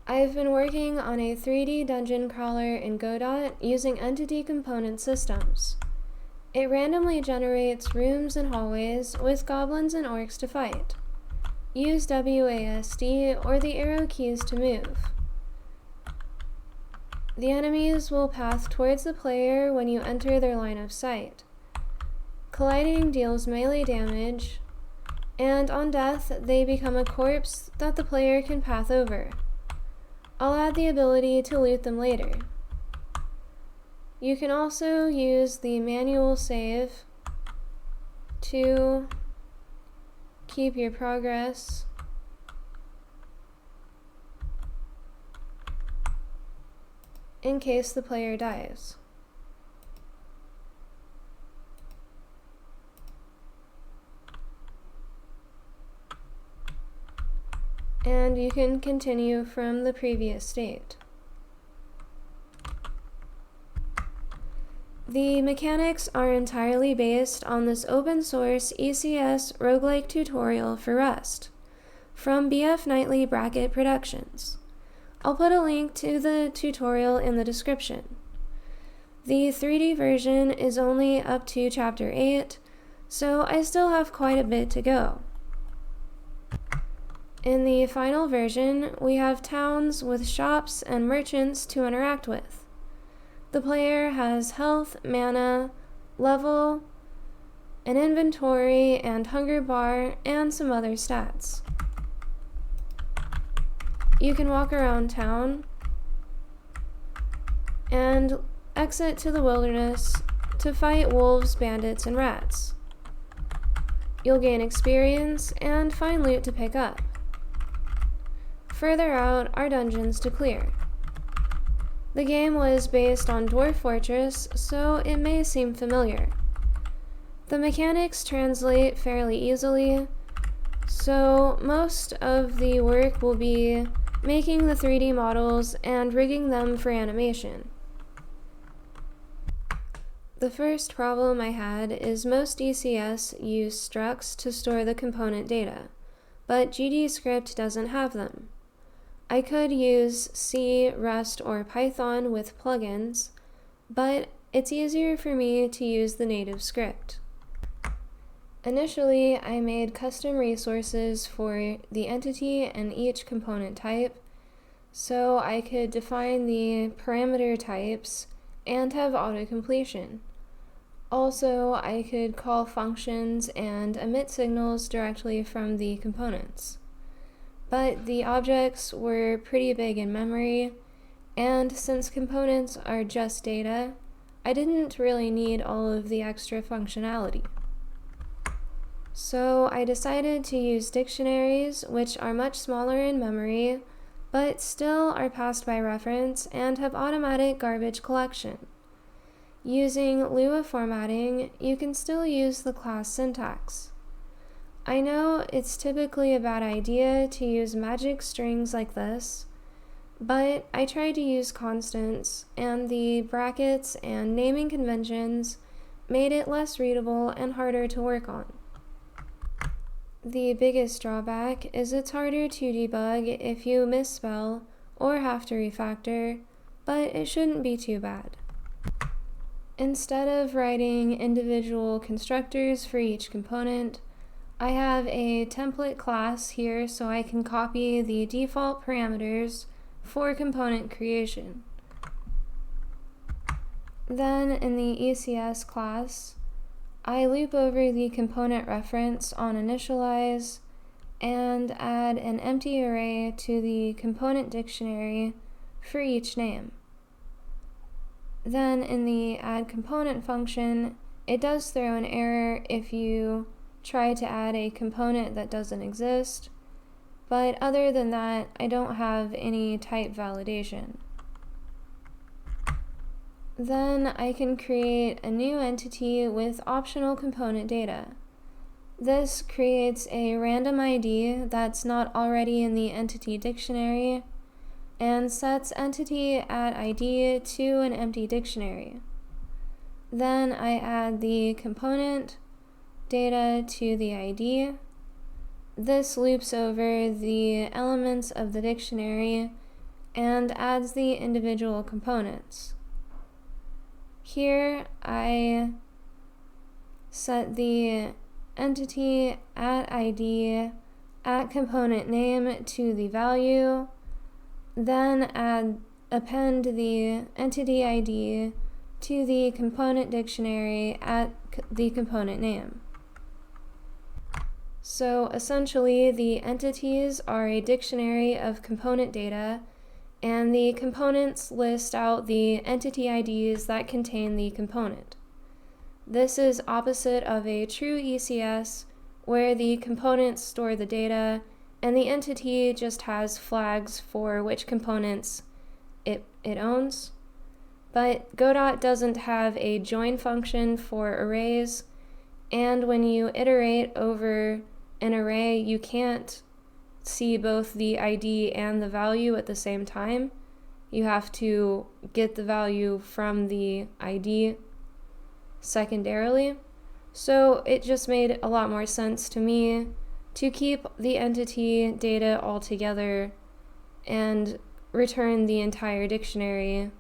I've been working on a 3D dungeon crawler in Godot using entity component systems. It randomly generates rooms and hallways with goblins and orcs to fight. Use WASD or the arrow keys to move. The enemies will path towards the player when you enter their line of sight. Colliding deals melee damage, and on death, they become a corpse that the player can path over. I'll add the ability to loot them later. You can also use the manual save to keep your progress in case the player dies. And you can continue from the previous state. The mechanics are entirely based on this open source ECS Rougelike tutorial for Rust from BF Nightly Bracket Productions. I'll put a link to the tutorial in the description. The 3D version is only up to Chapter 8, so I still have quite a bit to go. In the final version, we have towns with shops and merchants to interact with. The player has health, mana, level, an inventory and hunger bar, and some other stats. You can walk around town and exit to the wilderness to fight wolves, bandits, and rats. You'll gain experience and find loot to pick up. Further out are dungeons to clear. The game was based on Dwarf Fortress, so it may seem familiar. The mechanics translate fairly easily, so most of the work will be making the 3D models and rigging them for animation. The first problem I had is most ECS use structs to store the component data, but GDScript doesn't have them. I could use C, Rust, or Python with plugins, but it's easier for me to use the native script. Initially, I made custom resources for the entity and each component type, so I could define the parameter types and have autocompletion. Also, I could call functions and emit signals directly from the components. But the objects were pretty big in memory, and since components are just data, I didn't really need all of the extra functionality. So I decided to use dictionaries, which are much smaller in memory, but still are passed by reference and have automatic garbage collection. Using Lua formatting, you can still use the class syntax. I know it's typically a bad idea to use magic strings like this, but I tried to use constants, and the brackets and naming conventions made it less readable and harder to work on. The biggest drawback is it's harder to debug if you misspell or have to refactor, but it shouldn't be too bad. Instead of writing individual constructors for each component, I have a template class here so I can copy the default parameters for component creation. Then in the ECS class, I loop over the component reference on initialize and add an empty array to the component dictionary for each name. Then in the add component function, it does throw an error if you try to add a component that doesn't exist, but other than that, I don't have any type validation. Then I can create a new entity with optional component data. This creates a random ID that's not already in the entity dictionary and sets entity at ID to an empty dictionary. Then I add the component data to the ID. This loops over the elements of the dictionary and adds the individual components. Here I set the entity at ID at component name to the value, then append the entity ID to the component dictionary at the component name. So essentially, the entities are a dictionary of component data, and the components list out the entity IDs that contain the component. This is opposite of a true ECS, where the components store the data, and the entity just has flags for which components it owns. But Godot doesn't have a join function for arrays, and when you iterate over an array, you can't see both the ID and the value at the same time. You have to get the value from the ID secondarily. So it just made a lot more sense to me to keep the entity data all together and return the entire dictionary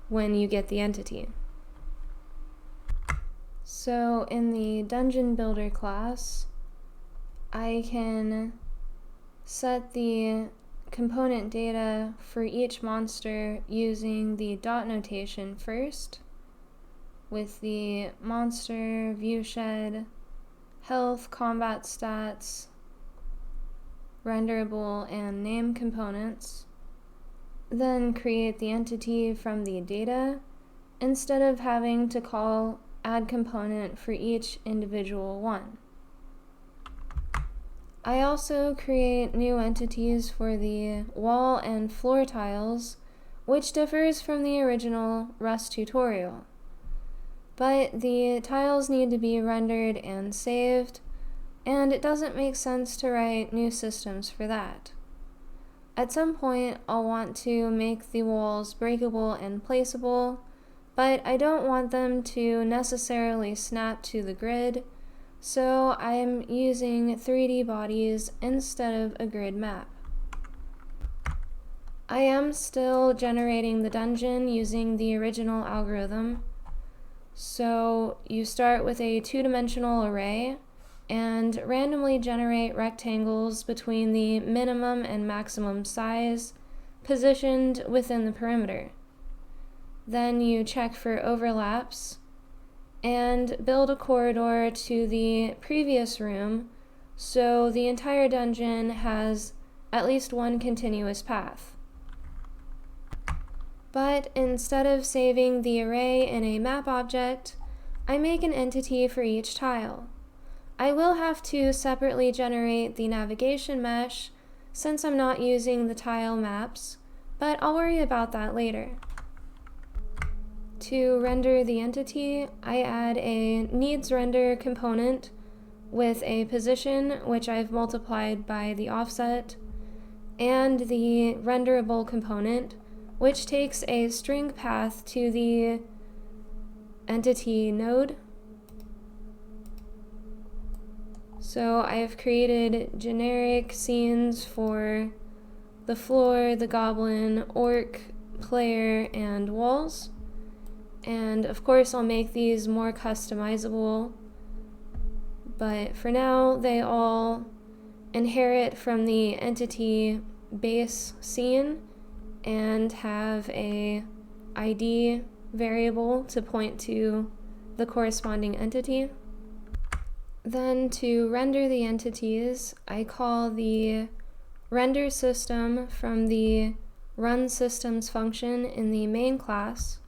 when you get the entity. So in the Dungeon Builder class, I can set the component data for each monster using the dot notation first, with the monster, viewshed, health, combat stats, renderable, and name components. Then create the entity from the data instead of having to call add component for each individual one. I also create new entities for the wall and floor tiles, which differs from the original Rust tutorial. But the tiles need to be rendered and saved, and it doesn't make sense to write new systems for that. At some point, I'll want to make the walls breakable and placeable, but I don't want them to necessarily snap to the grid, so I'm using 3D bodies instead of a grid map. I am still generating the dungeon using the original algorithm. So you start with a two-dimensional array and randomly generate rectangles between the minimum and maximum size positioned within the perimeter. Then you check for overlaps and build a corridor to the previous room so the entire dungeon has at least one continuous path. But instead of saving the array in a map object, I make an entity for each tile. I will have to separately generate the navigation mesh since I'm not using the tile maps, but I'll worry about that later. To render the entity, I add a needs render component with a position, which I've multiplied by the offset, and the renderable component, which takes a string path to the entity node. So I have created generic scenes for the floor, the goblin, orc, player, and walls. And of course I'll make these more customizable, but for now they all inherit from the entity base scene and have a ID variable to point to the corresponding entity. Then to render the entities, I call the render system from the run systems function in the main class.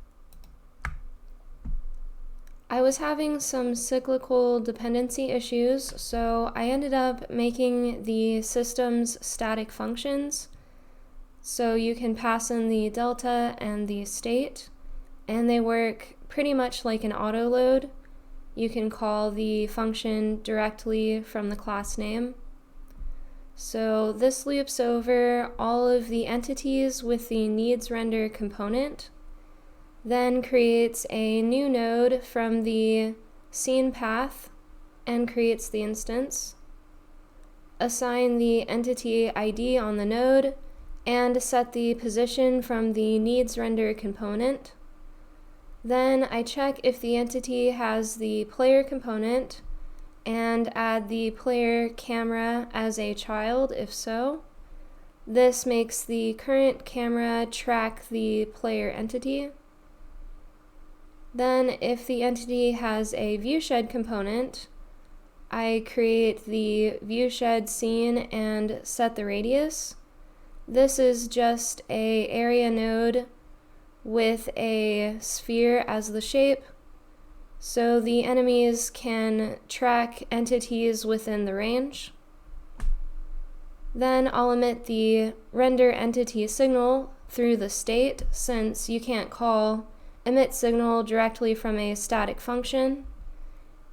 I was having some cyclical dependency issues, so I ended up making the system's static functions. So you can pass in the delta and the state, and they work pretty much like an auto load. You can call the function directly from the class name. So this loops over all of the entities with the needs render component, then creates a new node from the scene path and creates the instance. Assign the entity ID on the node, and set the position from the needs render component. Then I check if the entity has the player component and add the player camera as a child if so. This makes the current camera track the player entity. Then if the entity has a viewshed component, I create the viewshed scene and set the radius. This is just an area node with a sphere as the shape, so the enemies can track entities within the range. Then I'll emit the render entity signal through the state, since you can't call emit signal directly from a static function.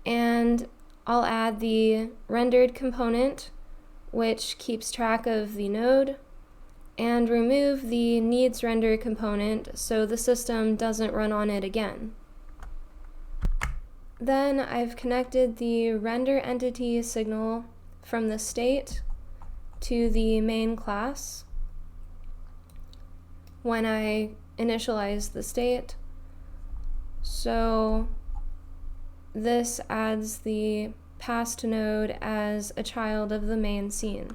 And I'll add the rendered component, which keeps track of the node, and remove the needs render component so the system doesn't run on it again. Then I've connected the render entity signal from the state to the main class when I initialize the state. So this adds the past node as a child of the main scene.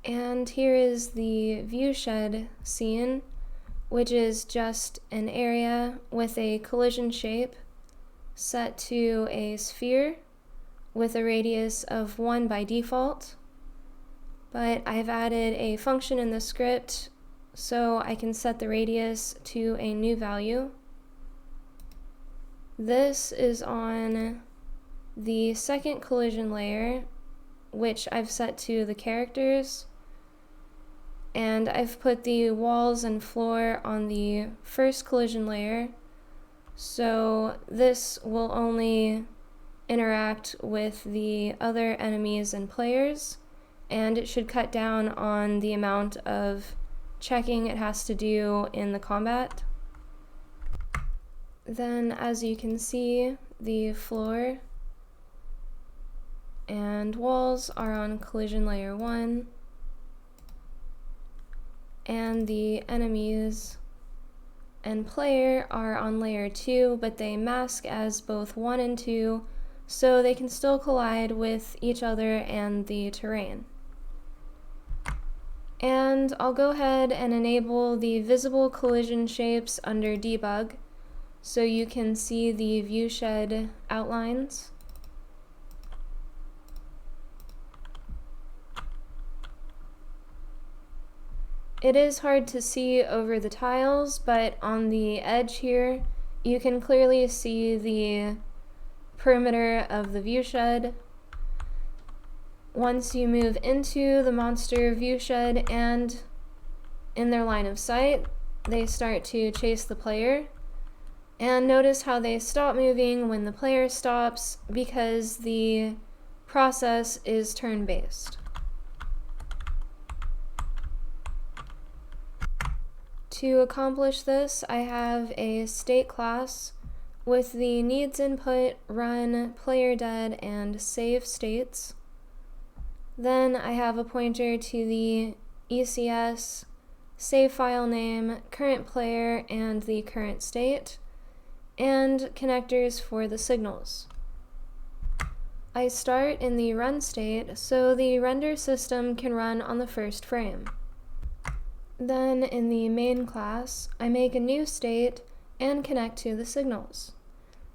And here is the viewshed scene, which is just an area with a collision shape set to a sphere with a radius of 1 by default. But I've added a function in the script so I can set the radius to a new value. This is on the second collision layer, which I've set to the characters, and I've put the walls and floor on the first collision layer, so this will only interact with the other enemies and players, and it should cut down on the amount of checking it has to do in the combat. Then, as you can see, the floor and walls are on collision layer 1, and the enemies and player are on layer 2, but they mask as both 1 and 2, so they can still collide with each other and the terrain. And I'll go ahead and enable the visible collision shapes under debug so you can see the viewshed outlines. It is hard to see over the tiles, but on the edge here, you can clearly see the perimeter of the viewshed. Once you move into the monster viewshed and in their line of sight, they start to chase the player. And notice how they stop moving when the player stops, because the process is turn-based. To accomplish this, I have a state class with the needs input, run, player dead, and save states. Then I have a pointer to the ECS, save file name, current player, and the current state, and connectors for the signals. I start in the run state so the render system can run on the first frame. Then in the main class, I make a new state and connect to the signals.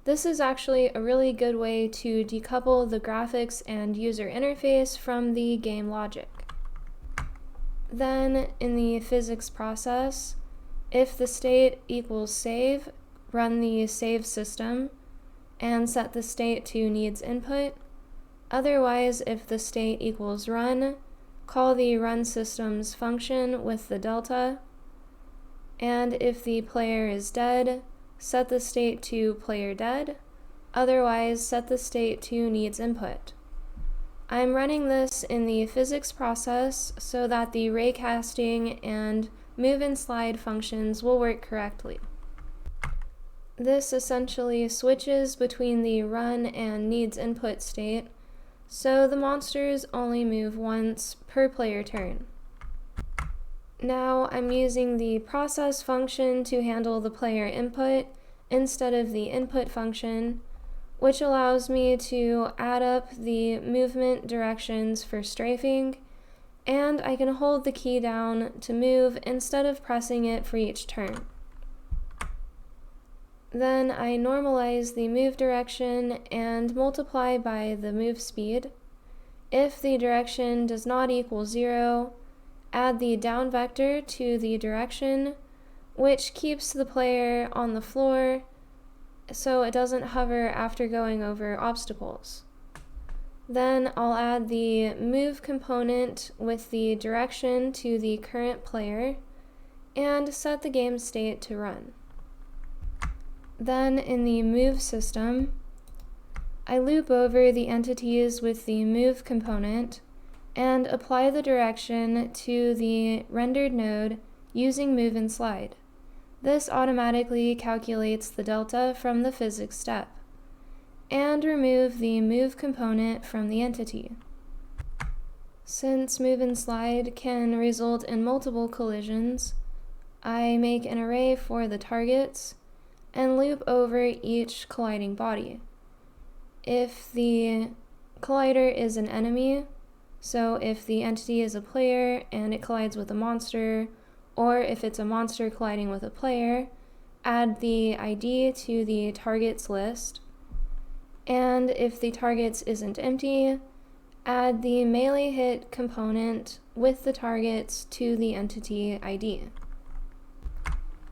This is actually a really good way to decouple the graphics and user interface from the game logic. Then in the physics process, if the state equals save, run the save system and set the state to needs input. Otherwise, if the state equals run, call the run systems function with the delta, and if the player is dead, set the state to player dead, otherwise set the state to needs input. I'm running this in the physics process so that the raycasting and move and slide functions will work correctly. This essentially switches between the run and needs input state, so the monsters only move once per player turn. Now I'm using the process function to handle the player input instead of the input function, which allows me to add up the movement directions for strafing, and I can hold the key down to move instead of pressing it for each turn. Then I normalize the move direction and multiply by the move speed. If the direction does not equal 0, add the down vector to the direction, which keeps the player on the floor so it doesn't hover after going over obstacles. Then I'll add the move component with the direction to the current player and set the game state to run. Then in the move system, I loop over the entities with the move component and apply the direction to the rendered node using move and slide. This automatically calculates the delta from the physics step, and remove the move component from the entity. Since move and slide can result in multiple collisions, I make an array for the targets and loop over each colliding body. If the collider is an enemy, so if the entity is a player and it collides with a monster, or if it's a monster colliding with a player, add the ID to the targets list. And if the targets isn't empty, add the melee hit component with the targets to the entity ID.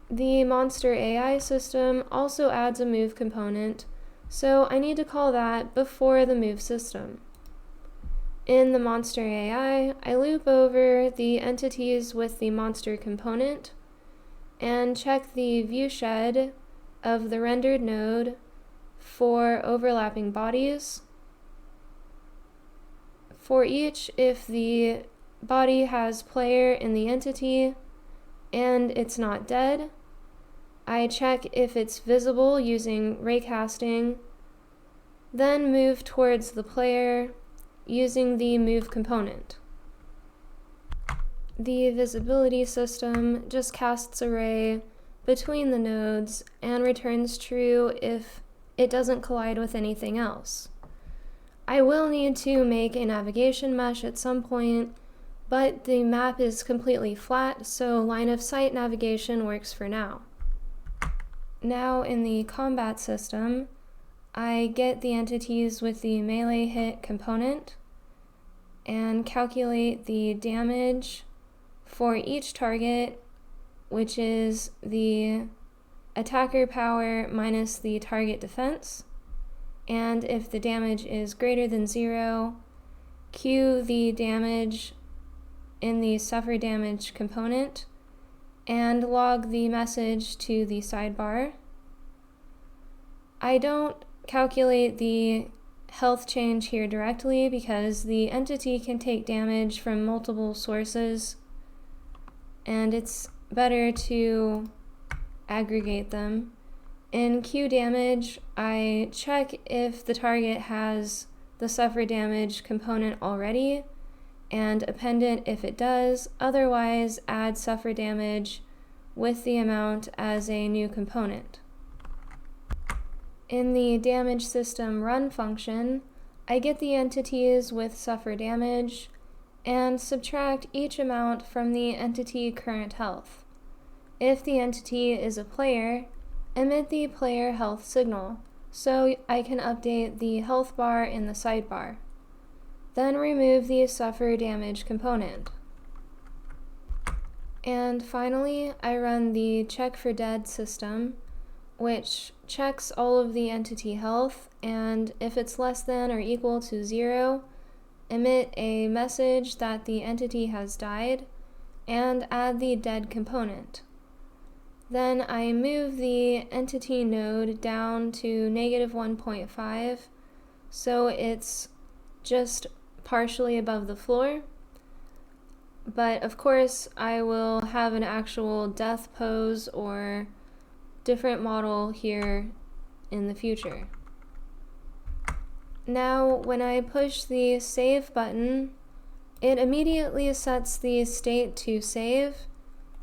The monster AI system also adds a move component, so I need to call that before the move system. In the monster AI, I loop over the entities with the monster component and check the viewshed of the rendered node for overlapping bodies. For each, if the body has player in the entity and it's not dead, I check if it's visible using raycasting, then move towards the player using the move component. The visibility system just casts a ray between the nodes and returns true if it doesn't collide with anything else. I will need to make a navigation mesh at some point, but the map is completely flat, so line of sight navigation works for now. Now in the combat system, I get the entities with the melee hit component and calculate the damage for each target, which is the attacker power minus the target defense. And if the damage is greater than 0, queue the damage in the suffer damage component and log the message to the sidebar. I don't calculate the health change here directly because the entity can take damage from multiple sources and it's better to aggregate them. In queue damage, I check if the target has the suffer damage component already and append it if it does, otherwise add suffer damage with the amount as a new component. In the damage system run function, I get the entities with suffer damage and subtract each amount from the entity current health. If the entity is a player, emit the player health signal, so I can update the health bar in the sidebar. Then remove the suffer damage component. And finally, I run the check for dead system, which checks all of the entity health, and if it's less than or equal to 0, emit a message that the entity has died, and add the dead component. Then I move the entity node down to -1.5, so it's just partially above the floor. But of course, I will have an actual death pose or different model here in the future. Now, when I push the save button, it immediately sets the state to save,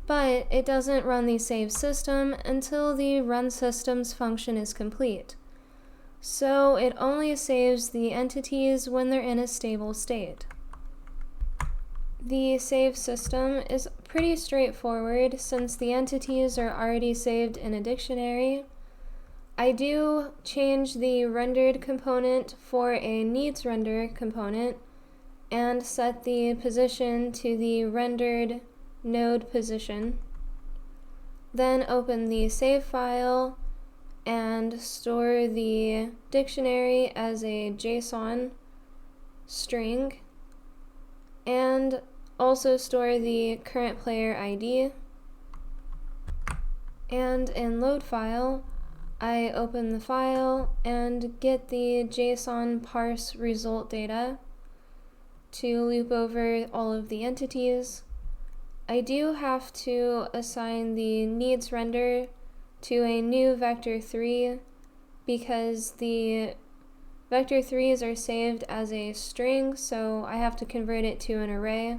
but it doesn't run the save system until the run systems function is complete. So it only saves the entities when they're in a stable state. The save system is pretty straightforward since the entities are already saved in a dictionary. I do change the rendered component for a needs render component and set the position to the rendered node position. Then open the save file and store the dictionary as a JSON string, and also store the current player ID. And in load file, I open the file and get the JSON parse result data to loop over all of the entities. I do have to assign the needs render to a new vector3 because the vector3s are saved as a string, so I have to convert it to an array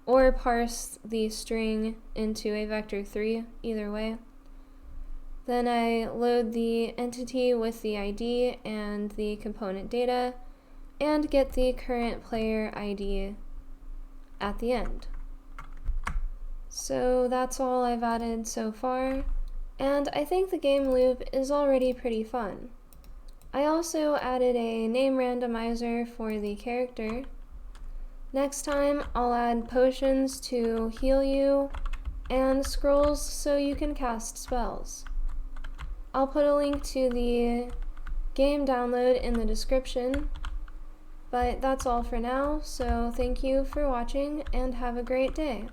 or parse the string into a vector3, either way. Then I load the entity with the ID and the component data and get the current player ID at the end. So that's all I've added so far, and I think the game loop is already pretty fun. I also added a name randomizer for the character. Next time I'll add potions to heal you and scrolls so you can cast spells. I'll put a link to the game download in the description, but that's all for now, so thank you for watching and have a great day.